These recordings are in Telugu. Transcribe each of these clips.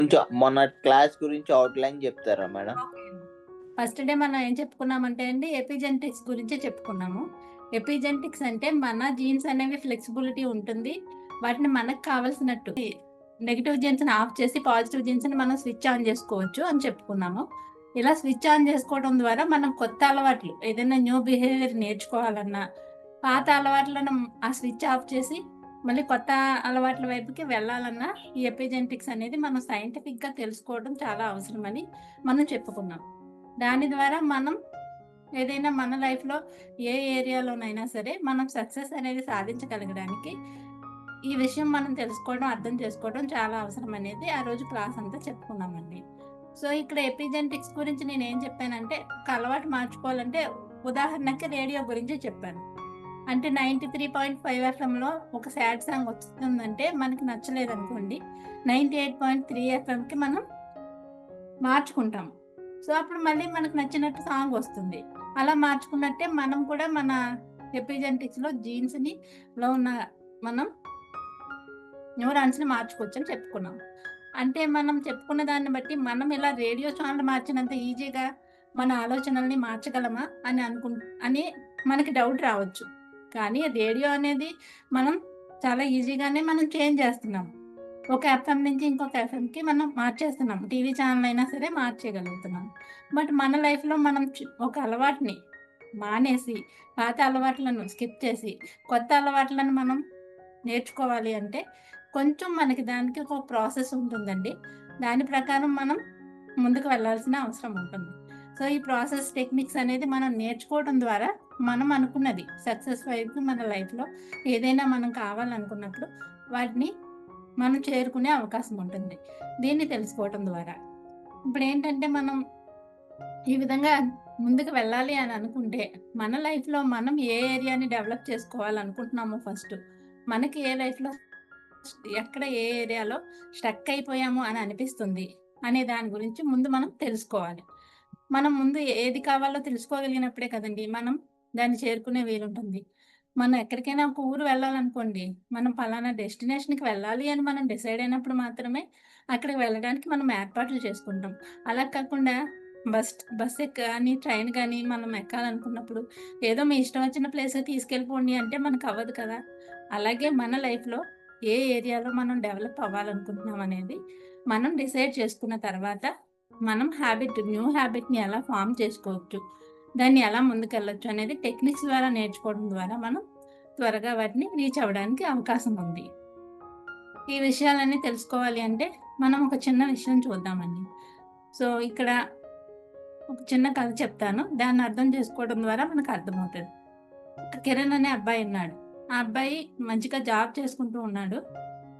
కొంచెం మన క్లాస్ గురించి అవుట్‌లైన్ చెప్తారా మేడం? ఓకే అండి. ఫస్ట్ డే మనం ఏం చెప్పుకున్నామంటే అండి, ఎపిజెనెటిక్స్ గురించి చెప్పుకున్నాము. ఎపిజెనెటిక్స్ అంటే మన జీన్స్ అనేవి ఫ్లెక్సిబిలిటీ ఉంటుంది. వాటిని మనకు కావాల్సినట్టు నెగెటివ్ జీన్స్‌ని ఆఫ్ చేసి పాజిటివ్ జీన్స్‌ని మనం స్విచ్ ఆన్ చేసుకోవచ్చు అని చెప్పుకున్నాము. ఇలా స్విచ్ ఆన్ చేసుకోవడం ద్వారా మనం కొత్త అలవాట్లు ఏదైనా న్యూ బిహేవియర్ నేర్చుకోవాలన్నా, పాత అలవాట్లను ఆ స్విచ్ ఆఫ్ చేసి మళ్ళీ కొత్త అలవాట్ల వైపుకి వెళ్ళాలన్నా ఈ ఎపిజెనెటిక్స్ అనేది మనం సైంటిఫిక్‌గా తెలుసుకోవడం చాలా అవసరమని మనం చెప్పుకున్నాం. దాని ద్వారా మనం ఏదైనా మన లైఫ్‌లో ఏ ఏరియాలోనైనా సరే మనం సక్సెస్ అనేది సాధించగలగడానికి ఈ విషయం మనం తెలుసుకోవడం, అర్థం చేసుకోవడం చాలా అవసరం అనేది ఆ రోజు క్లాస్ అంతా చెప్పుకున్నామండి. సో, ఇక్కడ ఎపిజెనెటిక్స్ గురించి నేనేం చెప్పానంటే, ఒక అలవాటు మార్చుకోవాలంటే ఉదాహరణకి రేడియో గురించి చెప్పాను. అంటే 93.5 ఎఫ్ఎంలో ఒక సాడ్ సాంగ్ వస్తుందంటే మనకి నచ్చలేదనుకోండి, 98.3 ఎఫ్ఎంకి మనం మార్చుకుంటాం. సో, అప్పుడు మళ్ళీ మనకు నచ్చినట్టు సాంగ్ వస్తుంది. అలా మార్చుకున్నట్టే మనం కూడా మన ఎపిజెనెటిక్స్‌లో జీన్స్‌ని లో ఉన్న మనం న్యూరాన్స్‌ని మార్చుకోవచ్చని చెప్పుకున్నాం. అంటే మనం చెప్పుకున్న దాన్ని బట్టి మనం ఇలా రేడియో ఛానెల్ మార్చినంత ఈజీగా మన ఆలోచనల్ని మార్చగలమా అని మనకి డౌట్ రావచ్చు. కానీ రేడియో అనేది మనం చాలా ఈజీగానే మనం చేంజ్ చేస్తున్నాం. ఒక ఎఫ్ఎం నుంచి ఇంకొక ఎఫ్ఎంకి మనం మార్చేస్తున్నాం. టీవీ ఛానెల్ అయినా సరే మార్చేయగలుగుతున్నాం. బట్ మన లైఫ్‌లో మనం ఒక అలవాటుని మానేసి, పాత అలవాట్లను స్కిప్ చేసి, కొత్త అలవాట్లను మనం నేర్చుకోవాలి అంటే, కొంచెం మనకి దానికి ఒక ప్రాసెస్ ఉంటుందండి. దాని ప్రకారం మనం ముందుకు వెళ్ళాల్సిన అవసరం ఉంటుంది. సో, ఈ ప్రాసెస్ టెక్నిక్స్ అనేది మనం నేర్చుకోవడం ద్వారా, మనం అనుకున్నది సక్సెస్ వైపు మన లైఫ్‌లో ఏదైనా మనం కావాలనుకున్నప్పుడు వాటిని మనం చేరుకునే అవకాశం ఉంటుంది. దీన్ని తెలుసుకోవటం ద్వారా. ఇప్పుడేంటంటే మనం ఈ విధంగా ముందుకు వెళ్ళాలి అని అనుకుంటే, మన లైఫ్‌లో మనం ఏ ఏరియాని డెవలప్ చేసుకోవాలనుకుంటున్నామో ఫస్టు, మనకి ఏ లైఫ్‌లో ఎక్కడ ఏ ఏరియాలో స్టక్ అయిపోయాము అని అనిపిస్తుంది అనే దాని గురించి ముందు మనం తెలుసుకోవాలి. మనం ముందు ఏది కావాలో తెలుసుకోగలిగినప్పుడే కదండీ మనం దాన్ని చేరుకునే వీలుంటుంది. మనం ఎక్కడికైనా ఒక ఊరు వెళ్ళాలనుకోండి, మనం పలానా డెస్టినేషన్‌కి వెళ్ళాలి అని మనం డిసైడ్ అయినప్పుడు మాత్రమే అక్కడికి వెళ్ళడానికి మనం ఏర్పాట్లు చేసుకుంటాం. అలా కాకుండా బస్ గాని, ట్రైన్ గాని మనం ఎక్కాలనుకున్నప్పుడు ఏదో మీ ఇష్టం వచ్చిన ప్లేస్‌కి తీసుకెళ్ళిపోండి అంటే మనకవ్వదు కదా! అలాగే మన లైఫ్‌లో ఏ ఏరియాలో మనం డెవలప్ అవ్వాలనుకుంటున్నాం అనేది మనం డిసైడ్ చేసుకున్న తర్వాత మనం న్యూ హ్యాబిట్‌ని ఎలా ఫార్మ్ చేసుకోవచ్చు, దాన్ని ఎలా ముందుకెళ్ళొచ్చు అనేది టెక్నిక్స్ ద్వారా నేర్చుకోవడం ద్వారా మనం త్వరగా వాటిని రీచ్ అవ్వడానికి అవకాశం ఉంది. ఈ విషయాలన్నీ తెలుసుకోవాలి అంటే మనం ఒక చిన్న విషయం చూద్దామండి. సో, ఇక్కడ ఒక చిన్న కథ చెప్తాను. దాన్ని అర్థం చేసుకోవడం ద్వారా మనకు అర్థమవుతది. ఒక కిరణ్ అనే అబ్బాయి ఉన్నాడు. ఆ అబ్బాయి మంచిగా జాబ్ చేసుకుంటూ ఉన్నాడు.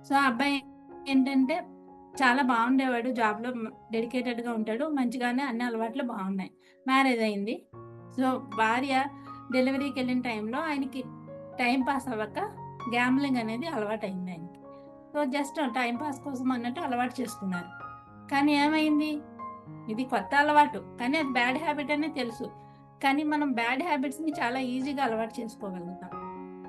సో, ఆ అబ్బాయి ఏంటంటే చాలా బాగుండేవాడు. జాబ్‌లో డెడికేటెడ్‌గా ఉంటాడు. మంచిగానే అన్ని అలవాట్లు బాగున్నాయి. మ్యారేజ్ అయింది. సో, భార్య డెలివరీకెళ్ళిన టైంలో ఆయనకి టైమ్ పాస్ అవ్వక గ్యాంబ్లింగ్ అనేది అలవాటయింది ఆయనకి. సో, జస్ట్ టైమ్ పాస్ కోసం అన్నట్టు అలవాటు చేసుకున్నారు. కానీ ఏమైంది? ఇది కొత్త అలవాటు. కానీ అది బ్యాడ్ హ్యాబిట్ అని తెలుసు. కానీ మనం బ్యాడ్ హ్యాబిట్స్‌ని చాలా ఈజీగా అలవాటు చేసుకోగలుగుతాం.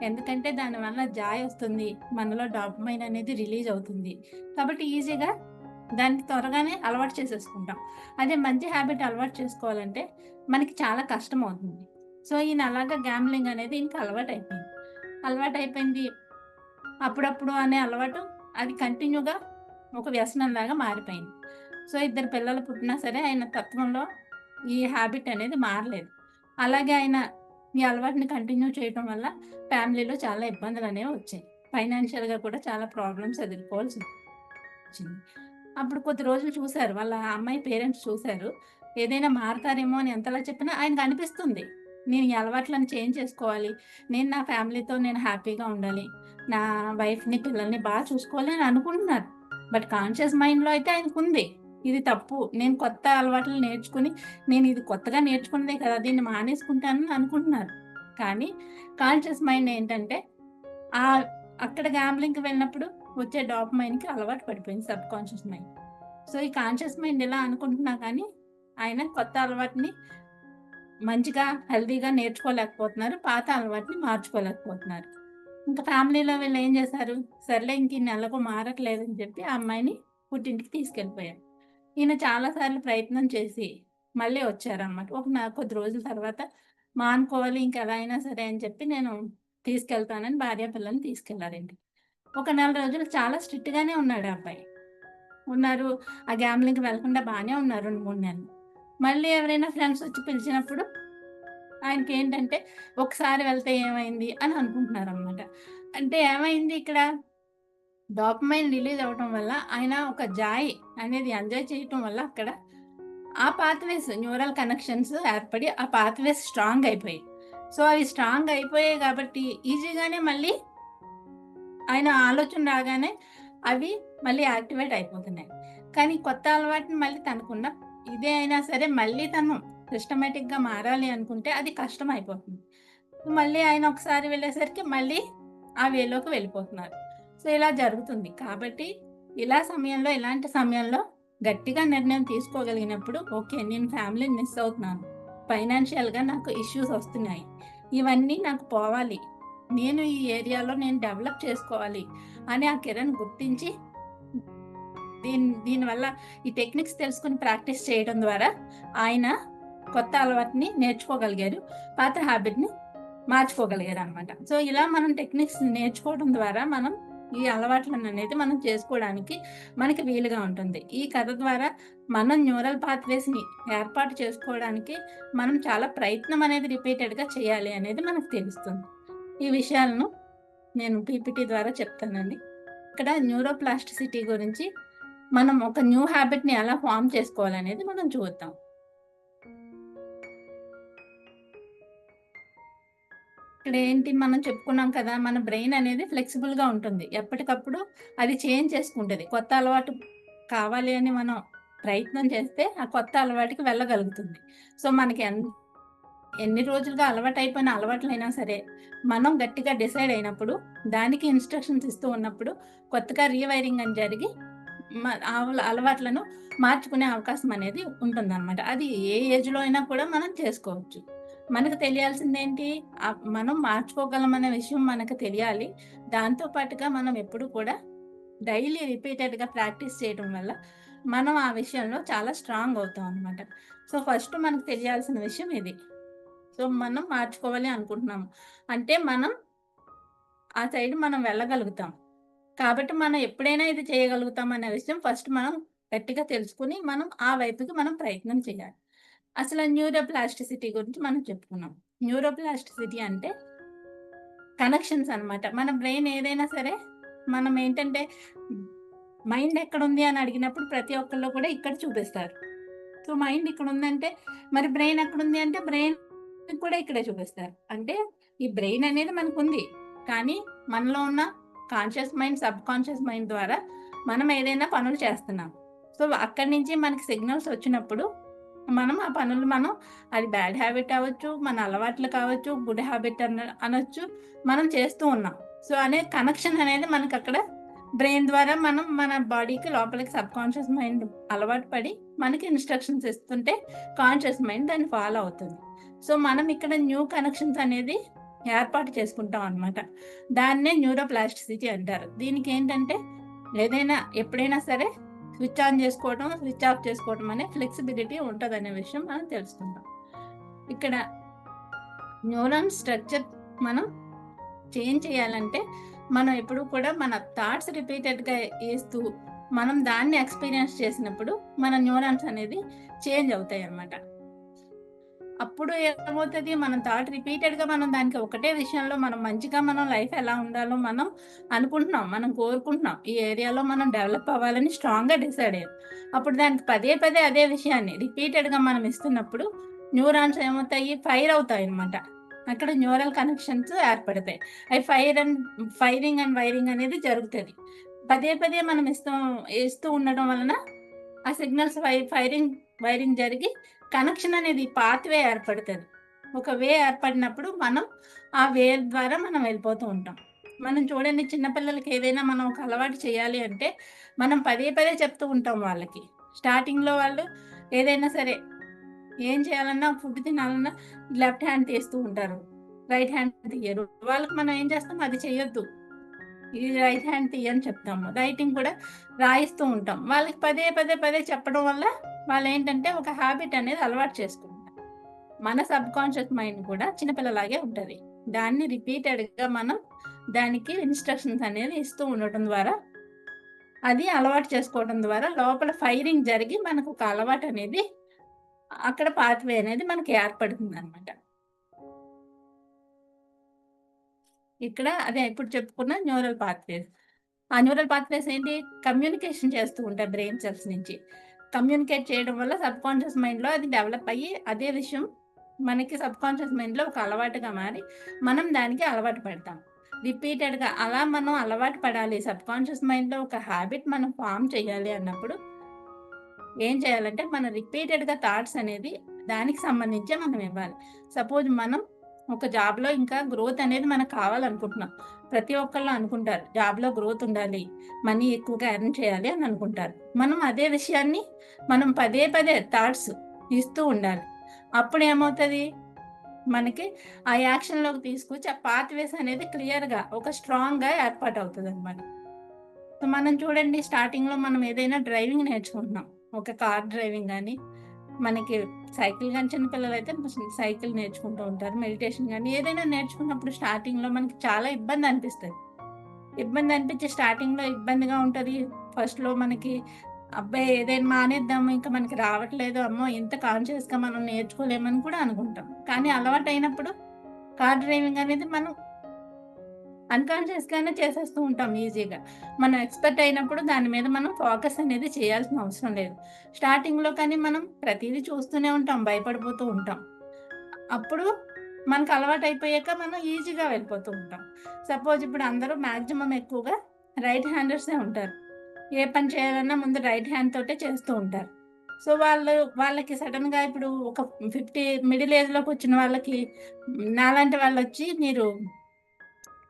ఎందుకంటే దానివల్ల జాయ్ ఒస్తుంది. మనలో డోపమైన్ అనేది రిలీజ్ అవుతుంది. కాబట్టి ఈజీగా దాన్ని త్వరగానే అలవాటు చేసేసుకుంటాం. అదే మంచి హ్యాబిట్ అలవాటు చేసుకోవాలంటే మనకి చాలా కష్టమవుతుంది. సో, ఈయన అలాగా గ్యాంబ్లింగ్ అనేది ఈయనకి అలవాటయిపోయింది. అలవాటయిపోయింది. అప్పుడప్పుడు అనే అలవాటు అది కంటిన్యూగా ఒక వ్యసనంలాగా మారిపోయింది. సో, ఇద్దరు పిల్లలు పుట్టినా సరే ఆయన తత్వంలో ఈ హ్యాబిట్ అనేది మారలేదు. అలాగే ఆయన ఈ అలవాటుని కంటిన్యూ చేయటం వల్ల ఫ్యామిలీలో చాలా ఇబ్బందులనేవి వచ్చాయి. ఫైనాన్షియల్‌గా కూడా చాలా ప్రాబ్లమ్స్ ఎదుర్కోవాల్సొచ్చింది. అప్పుడు కొద్ది రోజులు చూసారు. వాళ్ళ అమ్మాయి పేరెంట్స్ చూసారు. ఏదైనా మారతారేమో అని ఎంతలా చెప్పినా ఆయనకనిపిస్తుంది. నేను ఈ అలవాట్లను చేంజ్ చేసుకోవాలి. నేను నా ఫ్యామిలీతో నేను హ్యాపీగా ఉండాలి. నా వైఫ్‌ని, పిల్లల్ని చూసుకోవాలి అని అనుకుంటున్నారు. బట్ కాన్షియస్ మైండ్‌లో అయితే ఆయనకుంది. ఇది తప్పు. నేను కొత్త అలవాట్లు నేర్చుకొని, నేను ఇది కొత్తగా నేర్చుకున్నదే కదా! దీన్ని మానేసుకుంటానని అనుకుంటున్నారు. కానీ కాన్షియస్ మైండ్ ఏంటంటే ఆహ్, అక్కడ గ్యాంబ్లింగ్‌కి వెళ్ళినప్పుడు వచ్చే డోపమైన్‌కి అలవాటు పడిపోయింది సబ్‌కాన్షియస్ మైండ్. సో, ఈ కాన్షియస్ మైండ్ ఇలా అనుకుంటున్నా కానీ, ఆయన కొత్త అలవాటుని మంచిగా, హెల్తీగా నేర్చుకోలేకపోతున్నారు. పాత అలవాటుని మార్చుకోలేకపోతున్నారు. ఇంక ఫ్యామిలీలో వీళ్ళేం జేశారు, సర్లే ఇంక ఈయన ఎలాగో మారట్లేదని చెప్పి ఆ అమ్మాయిని పుట్టింటికి తీసుకెళ్ళిపోయాం. ఈయన చాలా సార్లు ప్రయత్నం చేసి మళ్ళీ వచ్చారనమాట. కొద్ది రోజుల తర్వాత మానుకోవాలి ఇంకెలా అయినా సరే అని చెప్పి నేను తీసుకెళ్తానని భార్య పిల్లల్ని తీసుకెళ్లారండి. ఒక నెల రోజులు చాలా స్ట్రిక్ట్‌గానే ఉన్నాడు ఆ అబ్బాయి. ఉన్నారు. ఆ గ్యామ్లింగ్‌కి వెళ్ళకుండా బానే ఉన్నారు 2, 3 నెలలు. మళ్ళీ ఎవరైనా ఫ్రెండ్స్ వచ్చి పిలిచినప్పుడు ఆయనకేంటంటే ఒకసారి వెళ్తే ఏమైంది అని అనుకుంటున్నారనమాట. అంటే ఏమైంది ఇక్కడ డోపమైన్ రిలీజ్ అవ్వటం వల్ల ఆయన ఒక జాయ్ అనేది ఎంజాయ్ చేయటం వల్ల అక్కడ ఆ పాత్వేస్ న్యూరల్ కనెక్షన్స్ ఏర్పడి ఆ పాత్వేస్ స్ట్రాంగ్ అయిపోయాయి. సో, అవి స్ట్రాంగ్ అయిపోయాయి కాబట్టి ఈజీగానే మళ్ళీ ఆయన ఆలోచన రాగానే అవి మళ్ళీ యాక్టివేట్ అయిపోతున్నాయి. కానీ కొత్త అలవాటుని మళ్ళీ తనకున్న ఇదే అయినా సరే మళ్ళీ తను సిస్టమాటిక్‌గా మారాలి అనుకుంటే అది కష్టం అయిపోతుంది. మళ్ళీ ఆయన ఒకసారి వెళ్ళేసరికి మళ్ళీ ఆ వేలోకి వెళ్ళిపోతున్నారు. సో, ఇలా జరుగుతుంది. కాబట్టి ఇలాంటి సమయంలో గట్టిగా నిర్ణయం తీసుకోగలిగినప్పుడు ఓకే. నేను ఫ్యామిలీని మిస్ అవుతున్నాను. ఫైనాన్షియల్‌గా నాకు ఇష్యూస్ వస్తున్నాయి. ఇవన్నీ నాకు పోవాలి. నేను ఈ ఏరియాలో నేను డెవలప్ చేసుకోవాలి అని ఆ కిరణ్ గుర్తించి దీనివల్ల ఈ టెక్నిక్స్ తెలుసుకొని ప్రాక్టీస్ చేయడం ద్వారా ఆయన కొత్త అలవాటుని నేర్చుకోగలిగారు. పాత హ్యాబిట్‌ని మార్చుకోగలిగారనమాట. సో, ఇలా మనం టెక్నిక్స్ నేర్చుకోవడం ద్వారా మనం ఈ అలవాట్లననేది మనం చేసుకోవడానికి మనకి వీలుగా ఉంటుంది. ఈ కథ ద్వారా మనం న్యూరల్ పాత్వేస్‌ని ఏర్పాటు చేసుకోవడానికి మనం చాలా ప్రయత్నం అనేది రిపీటెడ్‌గా చేయాలి అనేది మనకు తెలుస్తుంది. ఈ విషయాలను నేను పీపీటీ ద్వారా చెప్తానండి. ఇక్కడ న్యూరోప్లాస్టిసిటీ గురించి మనం ఒక న్యూ హ్యాబిట్‌ని ఎలా ఫార్మ్ చేసుకోవాలనేది మనం చూద్దాం. ఇక్కడేంటి మనం చెప్పుకున్నాం కదా! మన బ్రెయిన్ అనేది ఫ్లెక్సిబుల్‌గా ఉంటుంది. ఎప్పటికప్పుడు అది చేంజ్ చేసుకుంటది. కొత్త అలవాటు కావాలి అని మనం ప్రయత్నం చేస్తే ఆ కొత్త అలవాటుకి వెళ్ళగలుగుతుంది. సో, మనకి ఎన్ని రోజులుగా అలవాటైపోయిన అలవాట్లైనా సరే, మనం గట్టిగా డిసైడ్ అయినప్పుడు, దానికి ఇన్‌స్ట్రక్షన్స్ ఇస్తూ ఉన్నప్పుడు, కొత్తగా రీవైరింగ్ అని జరిగి అలవాట్లను మార్చుకునే అవకాశం అనేది ఉంటుందనమాట. అది ఏ ఏజ్‌లో అయినా కూడా మనం చేసుకోవచ్చు. మనకు తెలియాల్సిందేంటి? మనం మార్చుకోగలమనే విషయం మనకు తెలియాలి. దాంతో పాటుగా మనం ఎప్పుడు కూడా డైలీ రిపీటెడ్‌గా ప్రాక్టీస్ చేయడం వల్ల, మనం ఆ విషయంలో చాలా స్ట్రాంగ్ అవుతాం అనమాట. సో, ఫస్ట్ మనకు తెలియాల్సిన విషయం ఇది. సో, మనం మార్చుకోవాలి అనుకుంటున్నాము. అంటే మనం ఆ సైడ్ మనం వెళ్ళగలుగుతాం. కాబట్టి మనం ఎప్పుడైనా ఇది చేయగలుగుతాం అనే విషయం ఫస్ట్ మనం గట్టిగా తెలుసుకొని, మనం ఆ వైపుకి మనం ప్రయత్నం చేయాలి. అసలు న్యూరోప్లాస్టిసిటీ గురించి మనం చెప్పుకున్నాం. న్యూరోప్లాస్టిసిటీ అంటే కనెక్షన్స్ అన్నమాట. మన బ్రెయిన్ ఏదైనా సరే మనం ఏంటంటే మైండ్ ఎక్కడుంది అని అడిగినప్పుడు ప్రతి ఒక్కళ్ళు కూడా ఇక్కడ చూపిస్తారు. సో, మైండ్ ఇక్కడుందంటే మరి బ్రెయిన్ ఎక్కడుంది అంటే బ్రెయిన్ కూడా ఇక్కడే చూపిస్తారు. అంటే ఈ బ్రెయిన్ అనేది మనకుంది. కానీ మనలో ఉన్న కాన్షియస్ మైండ్, సబ్‌కాన్షియస్ మైండ్ ద్వారా మనం ఏదైనా పనులు చేస్తున్నాం. సో, అక్కడి నుంచి మనకి సిగ్నల్స్ వచ్చినప్పుడు మనం ఆ పనులు అది బ్యాడ్ హ్యాబిట్ అవ్వచ్చు, మన అలవాట్లు కావచ్చు, గుడ్ హ్యాబిట్ అనొచ్చు. మనం చేస్తూ ఉన్నాం. సో, అనే కనెక్షన్ అనేది మనకక్కడ బ్రెయిన్ ద్వారా మనం మన బాడీకి లోపలికి సబ్‌కాన్షియస్ మైండ్ అలవాటు పడి మనకి ఇన్‌స్ట్రక్షన్స్ ఇస్తుంటే కాన్షియస్ మైండ్ దాన్ని ఫాలో అవుతుంది. సో, మనం ఇక్కడ న్యూ కనెక్షన్స్ అనేది ఏర్పాటు చేసుకుంటాం అనమాట. దాన్నే న్యూరోప్లాస్టిసిటీ అంటారు. దీనికేంటంటే ఏదైనా ఎప్పుడైనా సరే స్విచ్ ఆన్ చేసుకోవడం, స్విచ్ ఆఫ్ చేసుకోవడం అనే ఫ్లెక్సిబిలిటీ ఉంటదనే విషయం మనం తెలుసుకుంటాం. ఇక్కడ న్యూరాన్ స్ట్రక్చర్ మనం చేంజ్ చేయాలంటే, మనం ఎప్పుడు కూడా మన థాట్స్ రిపీటెడ్‌గా ఏస్తూ, మనం దాన్ని ఎక్స్‌పీరియన్స్ చేసినప్పుడు మన న్యూరాన్స్ అనేది చేంజ్ అవుతాయన్నమాట. అప్పుడు ఏమవుతది మన థాట్ రిపీటెడ్‌గా మనం దానికి ఒకటే విషయంలో మనం మంచిగా మనం లైఫ్ ఎలా ఉండాలో మనం అనుకుంటున్నాం. మనం కోరుకుంటున్నాం. ఈ ఏరియాలో మనం డెవలప్ అవ్వాలని స్ట్రాంగ్‌గా డిసైడ్ అయ్యాం. అప్పుడు దానికి పదే పదే అదే విషయాన్ని రిపీటెడ్‌గా మనం ఇస్తున్నప్పుడు న్యూరాన్స్ ఏమవుతాయి? ఫైర్ అవుతాయన్నమాట. అక్కడ న్యూరల్ కనెక్షన్స్ ఏర్పడతాయి. అవి ఫైరింగ్ అండ్ వైరింగ్ అనేది జరుగుతది. పదే పదే మనం ఏస్తూ ఉండడం వలన ఆ సిగ్నల్స్ వైరింగ్ జరిగి కనెక్షన్ అనేది పాత్‌వే ఏర్పడతది. ఒక వే ఏర్పడినప్పుడు మనం ఆ వే ద్వారా మనం వెళ్ళిపోతూ ఉంటాం. మనం చూడండి చిన్న పిల్లలకి ఏదైనా మనం ఒక అలవాటు చేయాలి అంటే, మనం పదే పదే చెప్తూ ఉంటాం వాళ్ళకి. స్టార్టింగ్‌లో వాళ్ళు ఏదైనా సరే ఏం చేయాలన్నా ఫుడ్ తినాలన్నా లెఫ్ట్ హ్యాండ్ తీస్తూ ఉంటారు. రైట్ హ్యాండ్ తీయరు. వాళ్ళకి మనం ఏం చేస్తాం అది చెయ్యొద్దు. ఈ రైట్ హ్యాండ్ తీయని చెప్తాము. రైటింగ్ కూడా రాయిస్తూ ఉంటాం. వాళ్ళకి పదే పదే పదే చెప్పడం వల్ల వాళ్ళు ఏంటంటే ఒక హ్యాబిట్ అనేది అలవాటు చేసుకుంటారు. మన సబ్ కాన్షియస్ మైండ్ కూడా చిన్నపిల్లలాగే ఉంటుంది. దాన్ని రిపీటెడ్గా మనం దానికి ఇన్స్ట్రక్షన్స్ అనేది ఇస్తూ ఉండటం ద్వారా అది అలవాటు చేసుకోవడం ద్వారా లోపల ఫైరింగ్ జరిగి మనకు ఒక అలవాటు అనేది అక్కడ పాత్వే అనేది మనకి ఏర్పడుతుంది అనమాట. ఇక్కడ అదే ఇప్పుడు చెప్పుకున్న న్యూరల్ పాత్వేస్. ఆ న్యూరల్ పాత్వేస్ ఏంటి? కమ్యూనికేషన్ చేస్తూ ఉంటాయి బ్రెయిన్ సెల్స్ నుంచి. కమ్యూనికేట్ చేయడం వల్ల సబ్‌కాన్షియస్ మైండ్‌లో అది డెవలప్ అయ్యి అదే విషయం మనకి సబ్‌కాన్షియస్ మైండ్‌లో ఒక అలవాటుగా మారి మనం దానికి అలవాటు పడతాం. రిపీటెడ్‌గా అలా మనం అలవాటు పడాలి. సబ్‌కాన్షియస్ మైండ్‌లో ఒక హ్యాబిట్ మనం ఫార్మ్ చేయాలి అన్నప్పుడు ఏం చేయాలంటే మనం రిపీటెడ్‌గా థాట్స్ అనేది దానికి సంబంధించే మనం ఇవ్వాలి. సపోజ్ మనం ఒక జాబ్‌లో ఇంకా గ్రోత్ అనేది మనకు కావాలనుకుంటున్నాం. ప్రతి ఒక్కళ్ళు అనుకుంటారు. జాబ్‌లో గ్రోత్ ఉండాలి. మనీ ఎక్కువగా ఎర్న్ చేయాలి అని అనుకుంటారు. మనం అదే విషయాన్ని మనం పదే పదే థాట్స్ ఇస్తూ ఉండాలి. అప్పుడు ఏమవుతది? మనకి ఆ యాక్షన్‌లోకి తీసుకొచ్చి ఆ పాత్‌వేస్ అనేది క్లియర్‌గా ఒక స్ట్రాంగ్‌గా ఏర్పాటవుతదనమాట. సో, మనం చూడండి స్టార్టింగ్‌లో మనం ఏదైనా డ్రైవింగ్ నేర్చుకుంటున్నాం. ఒక కార్ డ్రైవింగ్ గాని, మనకి సైకిల్ గాని చిన్న పిల్లలైతే సైకిల్ నేర్చుకుంటూ ఉంటారు. మెడిటేషన్ గాని ఏదైనా నేర్చుకున్నప్పుడు స్టార్టింగ్‌లో మనకి చాలా ఇబ్బందనిపిస్తది. ఇబ్బందనిపించి స్టార్టింగ్‌లో ఇబ్బందిగా ఉంటది. ఫస్ట్‌లో మనకి అబ్బాయి ఏదైనా మానేద్దాము ఇంక మనకి రావట్లేదు. అమ్మో! ఇంత కాన్షియస్‌గా మనం నేర్చుకోలేమని కూడా అనుకుంటాం. కానీ అలవాటయినప్పుడు కార్ డ్రైవింగ్ అనేది మనం అన్‌కాన్షియస్‌గానే చేసేస్తూ ఉంటాం ఈజీగా. మనం ఎక్స్‌పర్ట్ అయినప్పుడు దాని మీద మనం ఫోకస్ అనేది చేయాల్సిన అవసరం లేదు. స్టార్టింగ్‌లో కానీ మనం ప్రతీదీ చూస్తూనే ఉంటాం. భయపడిపోతూ ఉంటాం. అప్పుడు మనకు అలవాటయిపోయాక మనం ఈజీగా వెళ్ళిపోతూ ఉంటాం. సపోజ్ ఇప్పుడు అందరూ మాక్సిమం ఎక్కువగా రైట్ హ్యాండర్సే ఉంటారు. ఏ పని చేయాలన్నా ముందు రైట్ హ్యాండ్ తోటే చేస్తూ ఉంటారు. సో, వాళ్ళకి సడెన్‌గా ఇప్పుడు ఒక 50 మిడిల్ ఏజ్‌లోకొచ్చిన వాళ్ళకి నాలాంటి వాళ్ళొచ్చి మీరు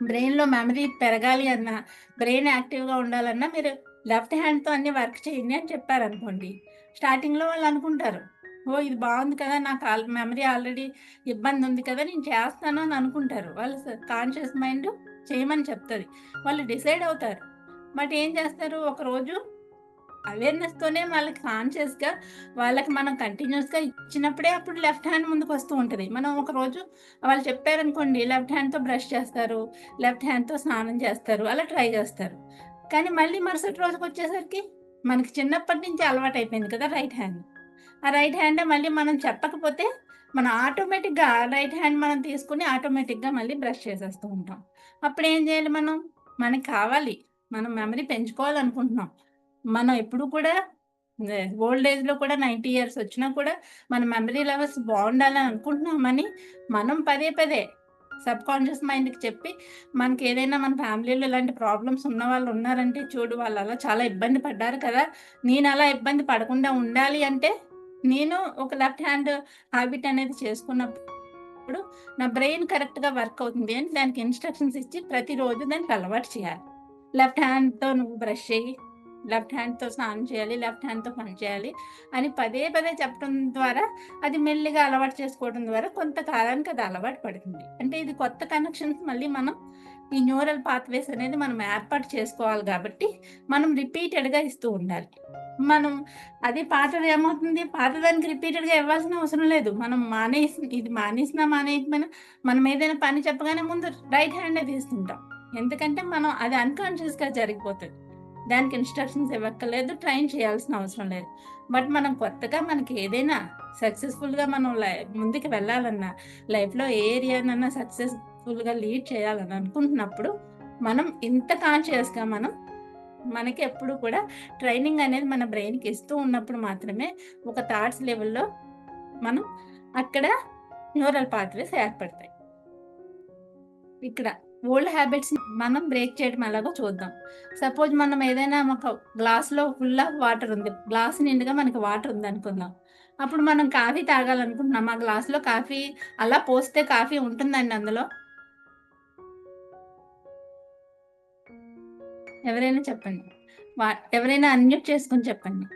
బ్రెయిన్‌లో మెమరీ పెరగాలి అన్నా, బ్రెయిన్ యాక్టివ్‌గా ఉండాలన్నా మీరు లెఫ్ట్ హ్యాండ్‌తో అన్ని వర్క్ చేయండి అని చెప్పారనుకోండి. స్టార్టింగ్‌లో వాళ్ళు అనుకుంటారు. ఓహ్! ఇది బావుంది కదా! నాకు మెమరీ ఆల్రెడీ ఇబ్బందుంది కదా! నేను చేస్తాను అని అనుకుంటారు. వాళ్ళ కాన్షియస్ మైండ్ చేయమని చెప్తది. వాళ్ళు డిసైడ్ అవుతారు. బట్ ఏం చేస్తారు ఒకరోజు అవేర్‌నెస్‌తోనే వాళ్ళకి కాన్షియస్‌గా వాళ్ళకి మనం కంటిన్యూయస్‌గా ఇచ్చినప్పుడే అప్పుడు లెఫ్ట్ హ్యాండ్ ముందుకొస్తూ ఉంటది. మనం ఒకరోజు వాళ్ళు చెప్పారనుకోండి లెఫ్ట్ హ్యాండ్‌తో బ్రష్ చేస్తారు. లెఫ్ట్ హ్యాండ్‌తో స్నానం చేస్తారు. అలా ట్రై చేస్తారు. కానీ మళ్ళీ మరుసటి రోజుకొచ్చేసరికి మనకి చిన్నప్పటి నుంచి అలవాటయిపోయింది కదా! Right hand. ఆ రైట్ హ్యాండే మళ్ళీ మనం చెప్పకపోతే మనం ఆటోమేటిక్‌గా రైట్ హ్యాండ్ మనం తీసుకొని ఆటోమేటిక్‌గా మళ్ళీ బ్రష్ చేసేస్తూ ఉంటాం. అప్పుడేం చేయాలి మనం? మనకి కావాలి. మనం మెమరీ పెంచుకోవాలనుకుంటున్నాం. మనం ఎప్పుడు కూడా ఓల్డ్ ఏజ్‌లో కూడా 90 ఇయర్స్ వచ్చినా కూడా మన మెమరీ లెవెల్స్ బావుండాలని అనుకుంటున్నామని మనం పదే పదే సబ్‌కాన్షియస్ మైండ్‌కి చెప్పి మనకేదైనా మన ఫ్యామిలీలో ఇలాంటి ప్రాబ్లమ్స్ ఉన్నవాళ్ళు ఉన్నారంటే చూడు వాళ్ళు అలా చాలా ఇబ్బంది పడ్డారు కదా! నేనలా ఇబ్బంది పడకుండా ఉండాలి అంటే నేను ఒక లెఫ్ట్ హ్యాండ్ హాబిట్ అనేది చేసుకున్నప్పుడు నా బ్రెయిన్ కరెక్ట్‌గా వర్క్ అవుతుంది అని దానికి ఇన్‌స్ట్రక్షన్స్ ఇచ్చి ప్రతిరోజు దానికి అలవాటు చేయాలి. లెఫ్ట్ హ్యాండ్‌తో నువ్వు బ్రష్ చెయ్యి. లెఫ్ట్ హ్యాండ్‌తో స్నానం చేయాలి. లెఫ్ట్ హ్యాండ్‌తో పని చేయాలి అని పదే పదే చెప్పడం ద్వారా అది మెల్లిగా అలవాటు చేసుకోవడం ద్వారా కొంతకాలానికి అది అలవాటు పడుతుంది. అంటే ఇది కొత్త కనెక్షన్స్ మళ్ళీ మనం ఈ న్యూరల్ పాత్‌వేస్ అనేది మనం ఏర్పాటు చేసుకోవాలి గాబట్టి మనం రిపీటెడ్‌గా ఇస్తూ ఉండాలి. మనం అది పాతది ఏమవుతుంది పాతదానికి రిపీటెడ్‌గా ఇవ్వాల్సిన అవసరం లేదు. మనం ఇది మానేసినా మానేయకపోయినా మనం ఏదైనా పని చెప్పగానే ముందు రైట్ హ్యాండే తీసుకుంటాం. ఎందుకంటే మనం అది అన్‌కాన్షియస్‌గా జరిగిపోతది. దానికి ఇన్‌స్ట్రక్షన్స్ ఇవ్వక్కర్లేదు. ట్రైన్ చేయాల్సిన అవసరం లేదు. బట్ మనం కొత్తగా మనకి ఏదైనా సక్సెస్‌ఫుల్‌గా మనం ముందుకు వెళ్ళాలన్నా, లైఫ్‌లో ఏ ఏరియానన్నా సక్సెస్‌ఫుల్‌గా లీడ్ చేయాలని అనుకుంటున్నప్పుడు, మనం ఇంత కాన్షియస్‌గా మనకి ఎప్పుడు కూడా ట్రైనింగ్ అనేది మన బ్రెయిన్‌కి ఇస్తూ ఉన్నప్పుడు మాత్రమే ఒక థాట్స్ లెవెల్‌లో మనం అక్కడ న్యూరల్ పాత్‌వేస్ ఏర్పడతాయి. ఇక్కడ ఓల్డ్ హ్యాబిట్స్ మనం బ్రేక్ చేయడం ఎలాగో చూద్దాం. సపోజ్ మనం ఏదైనా ఒక గ్లాస్‌లో ఫుల్ ఆఫ్ వాటర్ ఉంది. గ్లాస్ నిండుగా మనకి వాటర్ ఉందనుకుందాం. అప్పుడు మనం కాఫీ తాగాలనుకుంటున్నాం. ఆ గ్లాస్‌లో కాఫీ అలా పోస్తే కాఫీ ఉంటుందండి అందులో? ఎవరైనా చెప్పండి. వా ఎవరైనా అన్‌మ్యూట్ చేసుకొని చెప్పండి.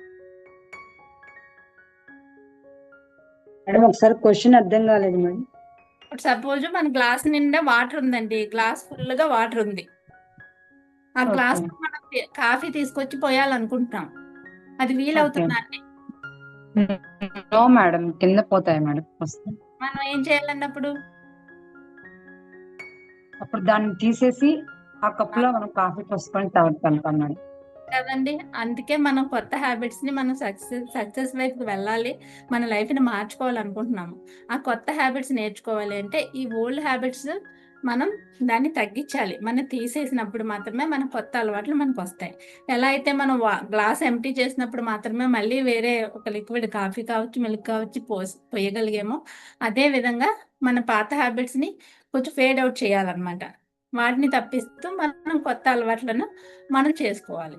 మేడం ఒకసారి క్వశ్చన్ అర్థం కాలేదు మేడం. ఇప్పుడు సపోజ్ మన గ్లాస్ నిండా వాటర్ ఉందండి. గ్లాస్ ఫుల్‌గా వాటర్ ఉంది. ఆ ఓకే. గ్లాస్ లో మనం కాఫీ తీసుకొచ్చి పోయాలనుకుంటున్నాం, అది ఓకే. వీలవుతుందా అండి? నో మేడం, కింద పోతాయి మేడం వస్తే. మనం ఏం చేయాలన్నప్పుడు అప్పుడు దాన్ని తీసేసి ఆ కప్పులో మనం కాఫీ పోసుకొని తాగుతాం మేడం. కదండి. అందుకే మనం కొత్త హ్యాబిట్స్ ని మనం సక్సెస్ వైపుకి వెళ్ళాలి, మన లైఫ్ ని మార్చుకోవాలనుకుంటున్నాము. ఆ కొత్త హ్యాబిట్స్ నేర్చుకోవాలి అంటే ఈ ఓల్డ్ హ్యాబిట్స్ మనం దాన్ని తగ్గించాలి. మనం తీసేసినప్పుడు మాత్రమే మన కొత్త అలవాట్లు మనకు వస్తాయి. ఎలా అయితే మనం గ్లాస్ ఎంప్టీ చేసినప్పుడు మాత్రమే మళ్ళీ వేరే ఒక లిక్విడ్ కాఫీ కావచ్చు, మిల్క్ కావచ్చు పొయ్యగలిగేమో, అదే విధంగా మన పాత హ్యాబిట్స్ ని కొంచెం ఫేడ్ అవుట్ చేయాలన్నమాట. వాటిని తప్పిస్తూ మనం కొత్త అలవాట్లను మనం చేసుకోవాలి.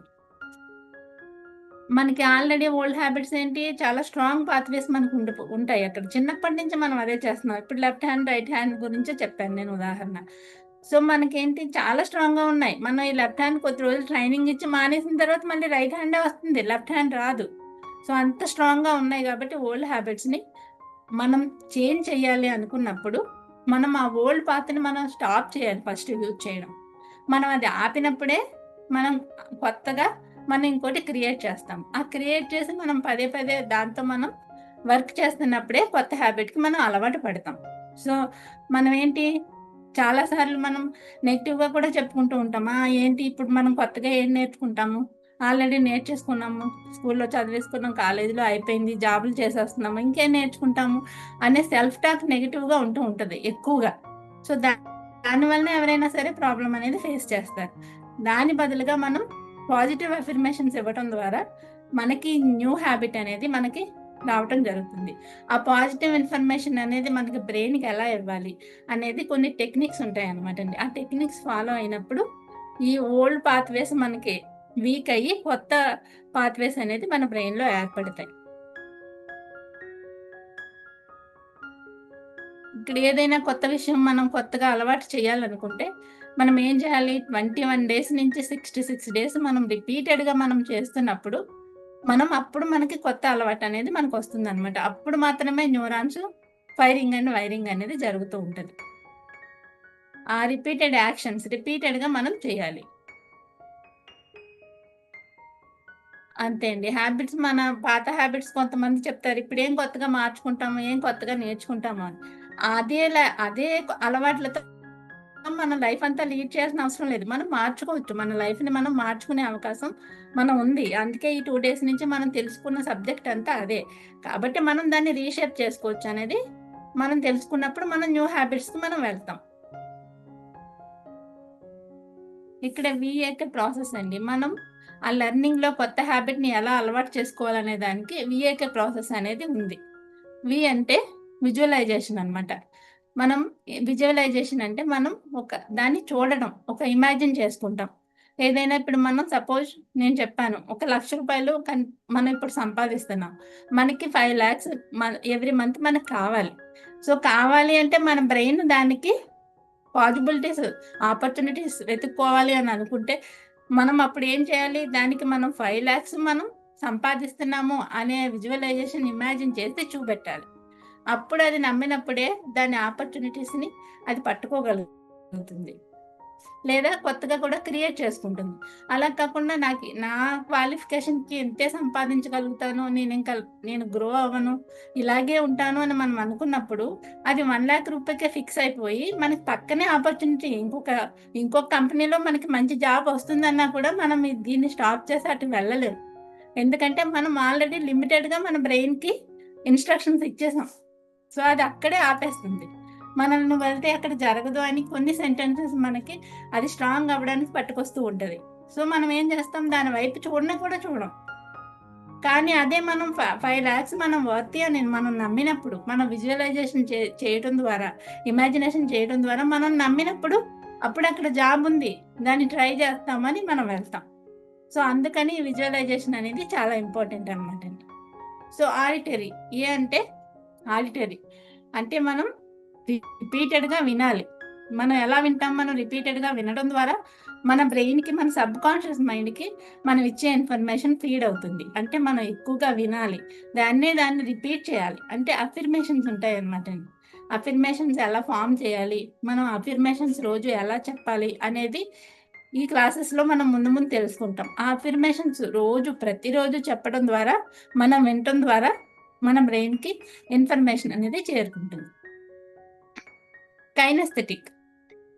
మనకి ఆల్రెడీ ఓల్డ్ హ్యాబిట్స్ ఏంటి, చాలా స్ట్రాంగ్ పాత్వేస్ మనకు ఉంటాయి అక్కడ. చిన్నప్పటి నుంచి మనం అదే చేస్తున్నాం. ఇప్పుడు లెఫ్ట్ హ్యాండ్, రైట్ హ్యాండ్ గురించే చెప్పాను నేను ఉదాహరణ. సో, మనకేంటి చాలా స్ట్రాంగ్‌గా ఉన్నాయి. మనం ఈ లెఫ్ట్ హ్యాండ్ కొద్ది రోజులు ట్రైనింగ్ ఇచ్చి మానేసిన తర్వాత మళ్ళీ రైట్ హ్యాండే వస్తుంది. లెఫ్ట్ హ్యాండ్ రాదు. సో, అంత స్ట్రాంగ్‌గా ఉన్నాయి కాబట్టి ఓల్డ్ హ్యాబిట్స్‌ని మనం చేంజ్ చేయాలి అనుకున్నప్పుడు, మనం ఆ ఓల్డ్ పాత్‌ని మనం స్టాప్ చేయాలి ఫస్ట్ యూజ్ చేయడం. మనం అది ఆపినప్పుడే మనం కొత్తగా మనం ఇంకోటి క్రియేట్ చేస్తాం. ఆ క్రియేట్ చేసి మనం పదే పదే దాంతో మనం వర్క్ చేస్తున్నప్పుడే కొత్త హ్యాబిట్‌కి మనం అలవాటు పడతాం. సో, మనం ఏంటి చాలా సార్లు మనం నెగెటివ్‌గా కూడా చెప్పుకుంటూ ఉంటాం. ఏంటి ఇప్పుడు మనం కొత్తగా ఏం నేర్చుకుంటాము? ఆల్రెడీ నేర్చేసుకున్నాము. స్కూల్‌లో చదివేసుకున్నాం, కాలేజీలో అయిపోయింది, జాబులు చేసేస్తున్నాము. ఇంకేం నేర్చుకుంటాము? అనే సెల్ఫ్ టాక్ నెగెటివ్‌గా ఉంటూ ఉంటది ఎక్కువగా. సో, దానివల్లనే ఎవరైనా సరే ప్రాబ్లమ్ అనేది ఫేస్ చేస్తారు. దాని బదులుగా మనం పాజిటివ్ అఫర్మేషన్స్ ఇవ్వటం ద్వారా మనకి న్యూ హ్యాబిట్ అనేది మనకి రావటం జరుగుతుంది. ఆ పాజిటివ్ ఇన్ఫర్మేషన్ అనేది మనకి బ్రెయిన్‌కి ఎలా ఇవ్వాలి అనేది కొన్ని టెక్నిక్స్ ఉంటాయన్నమాట అండి. ఆ టెక్నిక్స్ ఫాలో అయినప్పుడు ఈ ఓల్డ్ పాత్‌వేస్ మనకి వీక్ అయ్యి కొత్త పాత్‌వేస్ అనేది మన బ్రెయిన్‌లో ఏర్పడతాయి. ఇక్కడ ఏదైనా కొత్త విషయం మనం కొత్తగా అలవాటు చేయాలనుకుంటే, మనం ఏం చేయాలి? 21 డేస్ నుంచి 66 డేస్ మనం రిపీటెడ్‌గా మనం చేస్తున్నప్పుడు, అప్పుడు మనకి కొత్త అలవాటు అనేది మనకొస్తుందనమాట. అప్పుడు మాత్రమే న్యూరాన్స్ ఫైరింగ్ అండ్ వైరింగ్ అనేది జరుగుతూ ఉంటది. ఆ రిపీటెడ్‌గా మనం చేయాలి. అంతే అండి. మన పాత హ్యాబిట్స్ కొంతమంది చెప్తారు. ఇప్పుడేం కొత్తగా మార్చుకుంటాము, ఏం కొత్తగా నేర్చుకుంటాము అని. అదే అలవాట్లతో మన లైఫ్ అంతా లీడ్ చేయాల్సిన అవసరం లేదు. మనం మార్చుకోవచ్చు. మన లైఫ్‌ని మనం మార్చుకునే అవకాశం ఉంది. అందుకే ఈ 2 డేస్ నుంచి మనం తెలుసుకున్న సబ్జెక్ట్ అంతా అదే. కాబట్టి మనం దాన్ని రీషేప్ చేసుకోవచ్చు అనేది మనం తెలుసుకున్నప్పుడు మనం న్యూ హ్యాబిట్స్‌కి మనం వెళ్తాం. ఇక్కడ వీఏకే ప్రాసెస్ అండి. మనం ఆ లెర్నింగ్‌లో కొత్త హ్యాబిట్‌ని ఎలా అలవాటు చేసుకోవాలనే దానికి వీఏకే ప్రాసెస్ అనేది ఉంది. అంటే విజువలైజేషన్ అన్నమాట. విజువలైజేషన్ అంటే మనం దాన్ని చూడడం, ఇమాజిన్ చేసుకుంటాం. ఏదైనా ఇప్పుడు మనం సపోజ్ నేను చెప్పాను. ఒక రూ. 1,00,000 మనం ఇప్పుడు సంపాదిస్తున్నాం. మనకి 5,00,000 ఎవ్రీ మంత్ మనకు కావాలి. సో, కావాలి అంటే మన బ్రెయిన్ దానికి పాజిబిలిటీస్, ఆపర్చునిటీస్ వెతుక్కోవాలి అని అనుకుంటే, మనం అప్పుడు ఏం చేయాలి? దానికి మనం 5,00,000 మనం సంపాదిస్తున్నాము అనే విజువలైజేషన్ ఇమాజిన్ చేసి చూపెట్టాలి. అప్పుడు అది నమ్మినప్పుడే దాని ఆపర్చునిటీస్‌ని అది పట్టుకోగలుగుతుంది. లేదా కొత్తగా కూడా క్రియేట్ చేసుకుంటుంది. అలా కాకుండా నా క్వాలిఫికేషన్‌కి ఇంతే సంపాదించగలుగుతాను. నేను గ్రో అవ్వను. ఇలాగే ఉంటాను అని మనం అనుకున్నప్పుడు అది 1,00,000 రూపాయకే ఫిక్స్ అయిపోయి మనకి పక్కనే ఆపర్చునిటీ ఇంకొక కంపెనీలో మనకి మంచి జాబ్ వస్తుందన్నా కూడా మనం దీన్ని స్టాప్ చేసి అటు వెళ్ళలేము. ఎందుకంటే మనం ఆల్రెడీ లిమిటెడ్‌గా మన బ్రెయిన్‌కి ఇన్‌స్ట్రక్షన్స్ ఇచ్చేసాం. సో, అది అక్కడే ఆపేస్తుంది. నువ్వు వెళ్తే అక్కడ జరగదు అని కొన్ని సెంటెన్సెస్ మనకి అది స్ట్రాంగ్ అవ్వడానికి పట్టుకొస్తూ ఉంటది. సో, మనం ఏం చేస్తాం? దాని వైపు కూడా చూడం. కానీ అదే మనం 5,00,000 మనం వర్తీ అని మనం నమ్మినప్పుడు, మనం విజువలైజేషన్ చేయటం ద్వారా, ఇమాజినేషన్ చేయడం ద్వారా మనం నమ్మినప్పుడు అప్పుడు అక్కడ జాబ్ ఉంది. దాన్ని ట్రై చేస్తామని మనం వెళ్తాం. సో, అందుకని విజువలైజేషన్ అనేది చాలా ఇంపార్టెంట్ అన్నమాట అండి. So, auditory. అంటే ఆడిటరీ. అంటే మనం రిపీటెడ్‌గా వినాలి. మనం ఎలా వింటాం? మనం రిపీటెడ్‌గా వినడం ద్వారా మన బ్రెయిన్‌కి, మన సబ్‌కాన్షియస్ మైండ్‌కి మనం ఇచ్చే ఇన్ఫర్మేషన్ ఫీడ్ అవుతుంది. అంటే మనం ఎక్కువగా వినాలి. దాన్ని రిపీట్ చేయాలి. అంటే అఫర్మేషన్స్ ఉంటాయన్నమాట అండి. అఫర్మేషన్స్ ఎలా ఫార్మ్ చేయాలి? మనం అఫర్మేషన్స్ రోజు ఎలా చెప్పాలి? అనేది ఈ క్లాసెస్లో మనం ముందు ముందు తెలుసుకుంటాం. ఆ అఫర్మేషన్స్ ప్రతిరోజు చెప్పడం ద్వారా, మనం వినటం ద్వారా మన బ్రెయిన్కి ఇన్ఫర్మేషన్ అనేది చేరుకుంటుంది. కైనెస్థెటిక్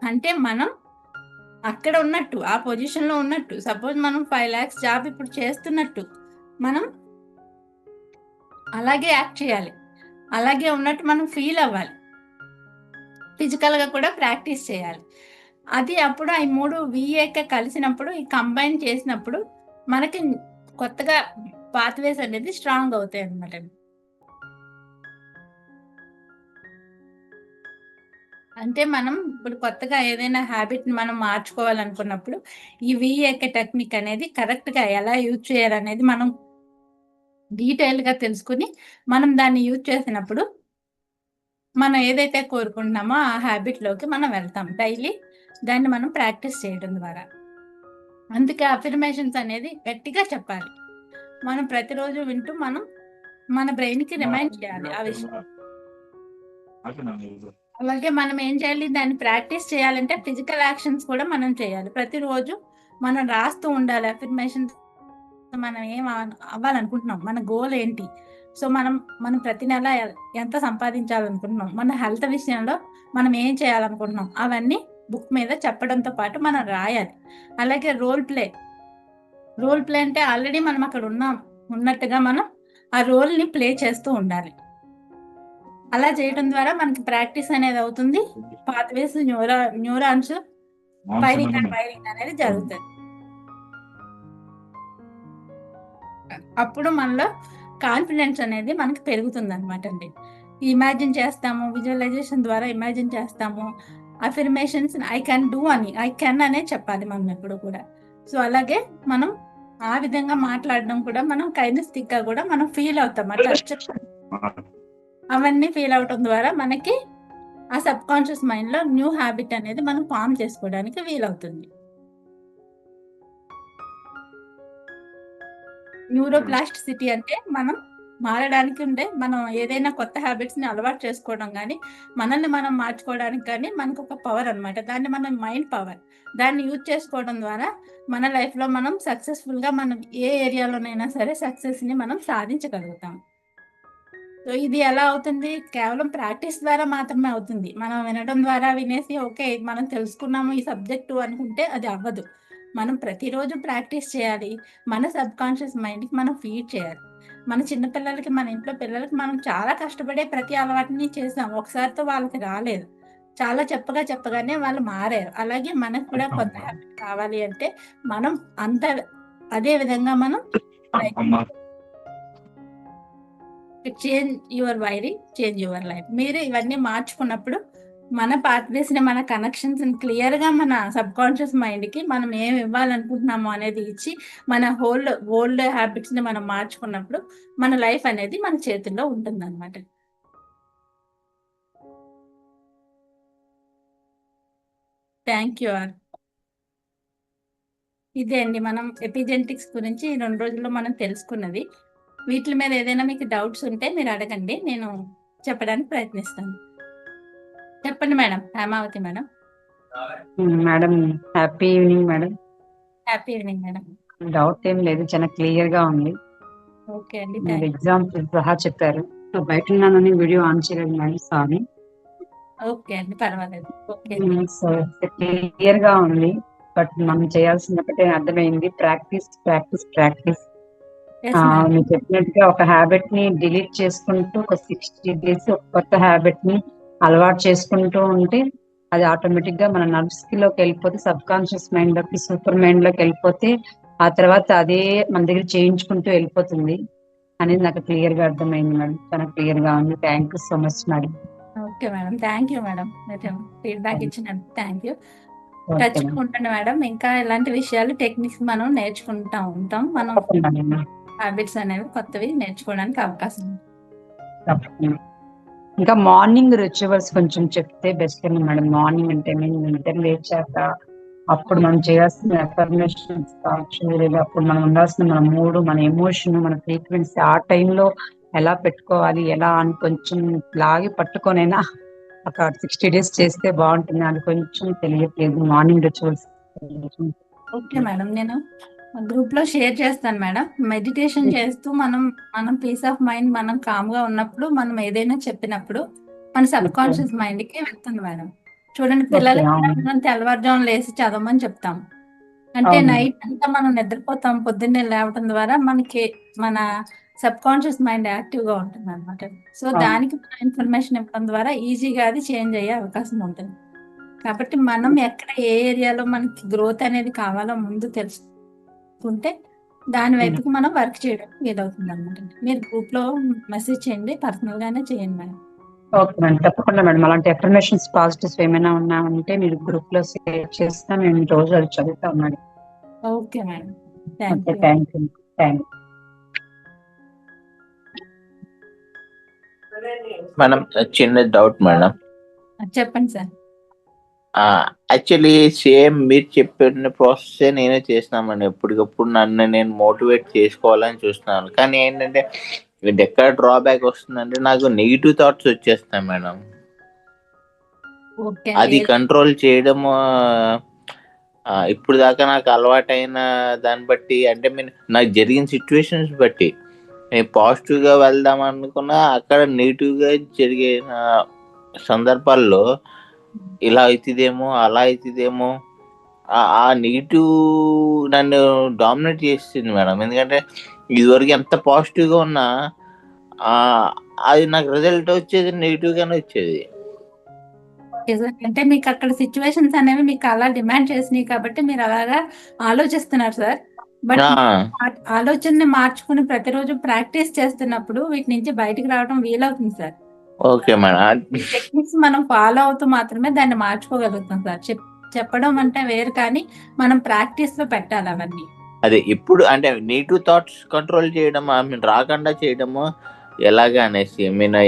అంటే మనం అక్కడ ఉన్నట్టు, ఆ పొజిషన్లో ఉన్నట్టు, సపోజ్ మనం 5 lakhs జాబ్ ఇప్పుడు చేస్తున్నట్టు మనం అలాగే యాక్ట్ చేయాలి, అలాగే ఉన్నట్టు మనం ఫీల్ అవ్వాలి, ఫిజికల్గా కూడా ప్రాక్టీస్ చేయాలి. అది అప్పుడు ఈ 3 VAK కలిసినప్పుడు, ఈ కంబైన్ చేసినప్పుడు మనకి కొత్తగా పాత్వేస్ అనేది స్ట్రాంగ్ అవుతాయి అన్నమాట. అంటే మనం ఇప్పుడు కొత్తగా ఏదైనా హ్యాబిట్ని మనం మార్చుకోవాలనుకున్నప్పుడు ఈ VAK టెక్నిక్ అనేది కరెక్ట్గా ఎలా యూజ్ చేయాలనేది మనం డీటెయిల్గా తెలుసుకుని మనం దాన్ని యూజ్ చేసినప్పుడు మనం ఏదైతే కోరుకుంటున్నామో ఆ హ్యాబిట్లోకి మనం వెళ్తాం డైలీ, దాన్ని మనం ప్రాక్టీస్ చేయడం ద్వారా. అందుకే అఫర్మేషన్స్ అనేది గట్టిగా చెప్పాలి. మనం ప్రతిరోజు వింటూ మనం మన బ్రెయిన్కి రిమైండ్ చేయాలి ఆ విషయం. అలాగే మనం ఏం చేయాలి, దాన్ని ప్రాక్టీస్ చేయాలంటే ఫిజికల్ యాక్షన్స్ కూడా మనం చేయాలి. ప్రతిరోజు మనం రాస్తూ ఉండాలి అఫర్మేషన్స్. మనం ఏం అవ్వాలనుకుంటున్నాం, మన గోల్ ఏంటి, సో మనం ప్రతి నెల ఎంత సంపాదించాలనుకుంటున్నాం, మన హెల్త్ విషయంలో మనం ఏం చేయాలనుకుంటున్నాం, అవన్నీ బుక్ మీద చెప్పడంతో పాటు మనం రాయాలి. అలాగే రోల్ ప్లే అంటే ఆల్రెడీ మనం అక్కడ ఉన్నట్టుగా మనం ఆ రోల్ని ప్లే చేస్తూ ఉండాలి. అలా చేయడం ద్వారా మనకి ప్రాక్టీస్ అనేది అవుతుంది, పాత్వేస్ న్యూరాన్స్ ఫైరింగ్ అనేది జరుగుతుంది. అప్పుడు మనలో కాన్ఫిడెన్స్ అనేది మనకి పెరుగుతుంది అనమాట అండి. ఇమాజిన్ చేస్తాము, విజువలైజేషన్ ద్వారా ఇమాజిన్ చేస్తాము. అఫర్మేషన్స్ ఐ కెన్ అనే చెప్పాలి మనం ఎప్పుడు కూడా. సో అలాగే మనం ఆ విధంగా మాట్లాడడం కూడా మనం కైనెస్థెటిక్ గా కూడా మనం ఫీల్ అవుతాం. అవన్నీ ఫీల్ అవటం ద్వారా మనకి ఆ సబ్ కాన్షియస్ మైండ్ లో న్యూ హ్యాబిట్ అనేది మనం ఫామ్ చేసుకోవడానికి వీలవుతుంది. న్యూరోప్లాస్టిసిటీ అంటే మనం మారడానికి మనం ఏదైనా కొత్త హ్యాబిట్స్ ని అలవాటు చేసుకోవడం కానీ, మనల్ని మనం మార్చుకోవడానికి కానీ మనకు ఒక పవర్ అనమాట. దాన్ని మనం మైండ్ పవర్, దాన్ని యూజ్ చేసుకోవడం ద్వారా మన లైఫ్ లో మనం సక్సెస్ఫుల్ గా మనం ఏ ఏరియాలోనైనా సరే సక్సెస్ ని మనం సాధించగలుగుతాం. సో ఇది ఎలా అవుతుంది, కేవలం ప్రాక్టీస్ ద్వారా మాత్రమే అవుతుంది. మనం వినడం ద్వారా వినేసి ఓకే మనం తెలుసుకున్నాము ఈ సబ్జెక్టు అనుకుంటే అది అవ్వదు. మనం ప్రతిరోజు ప్రాక్టీస్ చేయాలి, మన సబ్ కాన్షియస్ మైండ్కి మనం ఫీడ్ చేయాలి. మన చిన్నపిల్లలకి, మన ఇంట్లో పిల్లలకి మనం చాలా కష్టపడే ప్రతి అలవాటుని చేసాం, ఒకసారితో వాళ్ళకి రాలేదు, చాలా చెప్పగానే వాళ్ళు మారారు. అలాగే మనకు కూడా కొత్త హ్యాబిట్ కావాలి అంటే మనం అదే విధంగా మనం change your wiring, change your life. మీరు ఇవన్నీ మార్చుకున్నప్పుడు మన పాత్వేస్ ని, మన కనెక్షన్స్ ని క్లియర్ గా మన సబ్ కాన్షియస్ మైండ్ కి మనం ఏం ఇవ్వాలనుకుంటున్నామో అనేది ఇచ్చి మన ఓల్డ్ హ్యాబిట్స్ ని మనం మార్చుకున్నప్పుడు మన లైఫ్ అనేది మన చేతుల్లో ఉంటుంది అనమాట. థ్యాంక్ యూ ఆర్. ఇదే అండి మనం ఎపిజెనెటిక్స్ గురించి 2 రోజుల్లో మనం తెలుసుకున్నది. వీటి మీద ఏదైనా మీకు డౌట్స్ ఉంటే మీరు అడగండి, నేను చెప్పడానికి ప్రయత్నిస్తాను. చెప్పండి madam. Hemavathi madam. Madam happy evening madam. Happy evening madam. Doubt ఏం లేదు, చాలా క్లియర్ గా ఉంది. ఓకే అండి, మీరు ఎగ్జాంపుల్ సహా చెప్పారు. బయట ఉన్నానని వీడియో ఆన్ చేయలేదు మేడం, సారీ. ఓకే అండి, పర్వాలేదు. ఓకే క్లియర్ గా ఉంది. బట్ మనం చేయాల్సిన ఒకటే అర్థమైంది, ప్రాక్టీస్ ప్రాక్టీస్ ప్రాక్టీస్. మీరు చెప్పినట్టుగా ఒక హ్యాబిట్ ని డిలీట్ చేసుకుంటూ ఒక 60 days ఒక కొత్త హ్యాబిట్ ని అలవాటు చేసుకుంటూ ఉంటే అది ఆటోమేటిక్ గా మన నర్వ్స్ లోకి వెళ్ళిపోతే, సబ్ కాన్షియస్ మైండ్ లోకి, సూపర్ మైండ్ లోకి వెళ్ళిపోతే ఆ తర్వాత అదే మన దగ్గర చేయించుకుంటూ వెళ్ళిపోతుంది అనేది నాకు క్లియర్ గా అర్థమైంది మేడం. చాలా క్లియర్ గా ఉంది. Thank you so much madam. Okay madam, thank you madam. Feedback ఇచ్చినందుకు థ్యాంక్ యూ. టచ్ ఉండండి మేడం, ఇంకా ఇలాంటి విషయాలు టెక్నిక్స్ మనం నేర్చుకుంటా ఉంటాం. మనం హ్యాబిట్స్ అనేవి కొత్తవి నేర్చుకోవడానికి అవకాశం ఉంది. ఇంకా మార్నింగ్ రిచువల్స్ కొంచెం చెప్తే బెస్ట్ ఏమో మేడం. మార్నింగ్ అంటే నిద్ర లేచాక అప్పుడు మనం చేయాల్సిన అఫర్మేషన్స్ కావచ్చు, లేదా అప్పుడు మనం ఉండాల్సిన మన మూడ్, మన ఎమోషన్, మన ఫ్రీక్వెన్సీ ఆ టైంలో ఎలా పెట్టుకోవాలి, ఎలా అని కొంచెం లాగి పట్టుకొనైనా ఒక 60 days చేస్తే బాగుంటుంది. అది కొంచెం తెలియట్లేదు. మార్నింగ్ రిచువల్స్ ఓకే మేడం, నేను గ్రూప్ లో షేర్ చేస్తాను మేడం. మెడిటేషన్ చేస్తూ మనం పీస్ ఆఫ్ మైండ్, మనం కామ్ గా ఉన్నప్పుడు మనం ఏదైనా చెప్పినప్పుడు మన సబ్ కాన్షియస్ మైండ్ కి వెళ్తుంది మేడం. చూడండి, పిల్లలకి కూడా అవును. మనం తెల్లవారుజామున లేసి చదవమని చెప్తాం. అంటే అవును. నైట్ అంతా మనం నిద్రపోతాం, పొద్దున్నే లేవటం ద్వారా మనకి మన సబ్ కాన్షియస్ మైండ్ యాక్టివ్ గా ఉంటుంది అనమాట. సో అవును. దానికి మనం ఇన్ఫర్మేషన్ ఇవ్వడం ద్వారా ఈజీగా అది చేంజ్ అయ్యే అవకాశం ఉంటుంది. కాబట్టి మనం ఎక్కడ ఏ ఏరియాలో మనకి గ్రోత్ అనేది కావాలో ముందు తెలుసుకుంటే దాని వైపుకి మనం వర్క్ చేయడం వీలవుతుంది అనమాట. మీరు గ్రూప్ లో మెసేజ్ చేయండి, పర్సనల్ గానే చేయండి మేడం. ఓకే మేడం, తప్పకుండా మేడం. అలాంటి అఫర్మేషన్స్ పాజిటివ్స్ ఏమైనా ఉన్నాయంటే మీరు గ్రూప్ లో షేర్ చేస్తా, మేము రోజు అది చదువుతాం madam. Okay madam, thank okay, you. Thank you. Thank madam చిన్న డౌట్ మేడం. చెప్పండి సార్. యాక్చువల్లీ సేమ్ మీరు చెప్పిన ప్రాసెస్ నేనే చేస్తున్నామండి. ఎప్పటికప్పుడు నన్ను నేను మోటివేట్ చేసుకోవాలని చూస్తున్నాను. కానీ ఏంటంటే ఇది ఎక్కడ డ్రాబ్యాక్ వస్తుందంటే నాకు నెగిటివ్ థాట్స్ వచ్చేస్తాయి మేడం. ఓకే, అది కంట్రోల్ చేయడము ఇప్పుడు దాకా నాకు అలవాటైన దాన్ని బట్టి, అంటే నాకు జరిగిన సిచ్యువేషన్స్ బట్టి నేను పాజిటివ్ గా వెళ్దాం అనుకున్నా అక్కడ నెగిటివ్ గా జరిగిన సందర్భాల్లో ఇలా అవుతుందేమో అలా అవుతుందేమో ఆ నెగిటివ్ నన్ను డామినేట్ చేస్తుంది మేడం. ఎందుకంటే ఇదివరకు ఎంత పాజిటివ్ గా ఉన్నా అది నాకు రిజల్ట్ వచ్చేది నెగిటివ్ గానే వచ్చేది. అంటే మీకు అక్కడ సిచ్యువేషన్స్ అనేవి మీకు అలా డిమాండ్ చేసినాయి కాబట్టి మీరు అలాగా ఆలోచిస్తున్నారు సార్. బట్ ఆలోచనని మార్చుకుని ప్రతిరోజు ప్రాక్టీస్ చేస్తున్నప్పుడు వీటి నుంచి బయటికి రావడం వీలవుతుంది సార్. Okay madam. టెక్నిక్స్ మనం ఫాలో అవుతూ మాత్రమే దాన్ని మార్చుకోగలుగుతాం సార్. చెప్పడం అంటే వేరు, కానీ మనం ప్రాక్టీస్ లో పెట్టాలి అవన్నీ. అదే ఇప్పుడు అంటే నెగిటివ్ థాట్స్ కంట్రోల్ చేయడం రాకుండా చేయడము ఎలాగా అనేసి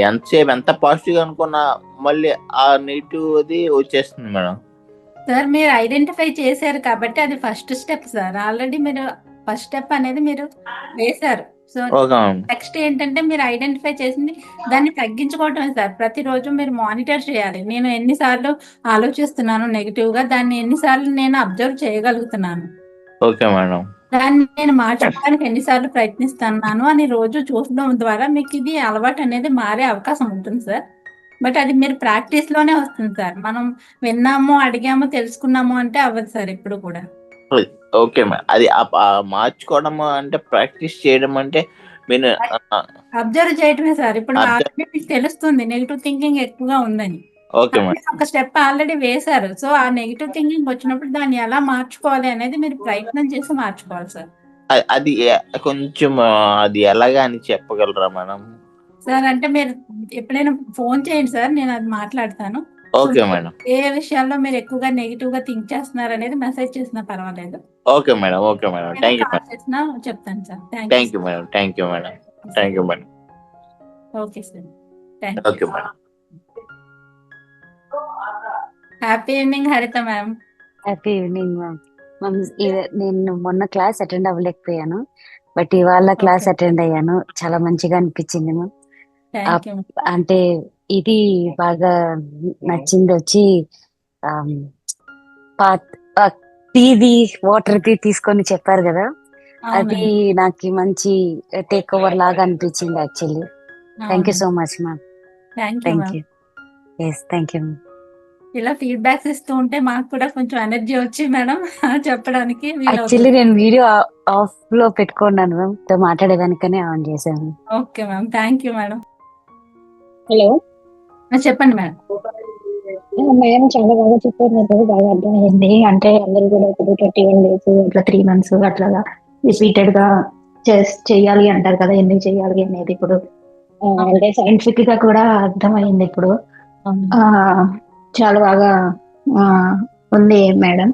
ఎంతసేపు ఎంత పాజిటివ్ గా అనుకున్నా మళ్ళీ ఆ నెగిటివ్ అది వచ్చేస్తుంది మేడం. సార్ మీరు ఐడెంటిఫై చేశారు కాబట్టి అది ఫస్ట్ స్టెప్ సార్. ఆల్రెడీ మీరు ఫస్ట్ స్టెప్ అనేది మీరు వేశారు. సో నెక్స్ట్ ఏంటంటే మీరు ఐడెంటిఫై చేసింది దాన్ని తగ్గించుకోవటమే సార్. ప్రతిరోజు మీరు మానిటర్ చేయాలి. నేను ఎన్నిసార్లు ఆలోచిస్తున్నాను నెగిటివ్ గా, దాన్ని ఎన్నిసార్లు నేను అబ్జర్వ్ చేయగలుగుతున్నాను, ఓకే మేడం, దాన్ని నేను మార్చుకోవడానికి ఎన్నిసార్లు ప్రయత్నిస్తున్నాను అని రోజు చూడడం ద్వారా మీకు ఇది అలవాటు అనేది మారే అవకాశం ఉంటుంది సార్. బట్ అది మీరు ప్రాక్టీస్ లోనే వస్తుంది సార్. మనం విన్నాము, అడిగాము, తెలుసుకున్నాము అంటే అవ్వదు సార్ ఎప్పుడు కూడా. Okay madam. అది మార్చుకోవడం అంటే ప్రాక్టీస్ చేయడం అంటే మీరు అబ్జర్వ్ చేయటమే సార్. ఇప్పుడు ఆల్రెడీ మీకు తెలుస్తుంది నెగిటివ్ థింకింగ్ ఎక్కువగా ఉందని. ఓకే మేడం, ఒక స్టెప్ ఆల్రెడీ వేశారు. సో ఆ నెగిటివ్ థింకింగ్ వచ్చినప్పుడు దాన్ని ఎలా మార్చుకోవాలి అనేది మీరు ప్రయత్నం చేసి మార్చుకోవాలి సార్. అది కొంచెం అది ఎలాగా అని చెప్పగలరా మేడం? సార్ అంటే మీరు ఎప్పుడైనా ఫోన్ చేయండి సార్, నేను అది మాట్లాడతాను. Okay madam. ఏ విషయాల్లో మీరు ఎక్కువగా నెగిటివ్ గా థింక్ చేస్తున్నారు అనేది మెసేజ్ చేసినా పర్వాలేదు. Okay madam, okay madam, thank you madam. చేసినా చెప్తాను sir. Thank you madam, thank you madam, thank you madam. Okay sir, thank okay madam. Happy evening హరిత మ్యామ్. Happy evening ma'am. నేను మొన్న క్లాస్ అటెండ్ అవ్వలేకపోయాను, బట్ ఇవాళ క్లాస్ అటెండ్ అయ్యాను. చాలా మంచిగా అనిపించింది మ్యామ్. అంటే ఇది బాగా నచ్చింది వచ్చి టీది వాటర్ ది తీసుకొని చెప్పారు కదా, అది నాకు మంచి టేక్ ఓవర్ లాగా అనిపించింది actually. Thank you so much ma'am. Thank you. Yes, thank you. ఇలా ఫీడ్బ్యాక్స్ ఇస్తూ ఉంటే మాకు కూడా కొంచెం ఎనర్జీ వచ్చి మేడం చెప్పడానికి. యాక్చువల్లీ నేను వీడియో ఆఫ్ లో పెట్టుకున్నాను మ్యామ్, మాట్లాడేదానికనే ఆన్ చేశాను. Okay ma'am, thank you madam. Hello, చెప్పండి మేడం. మేడం చాలా బాగా చెప్పారు కదా, బాగా అర్థమైంది. అంటే అందరూ కూడా ఇప్పుడు 21 days అట్లా 3 months అట్లాగా రిపీటెడ్ గా చెయ్యాలి అంటారు కదా, ఎందుకు చెయ్యాలి అనేది ఇప్పుడు అంటే సైంటిఫిక్ గా కూడా అర్థమైంది ఇప్పుడు. చాలా బాగా ఉంది మేడం.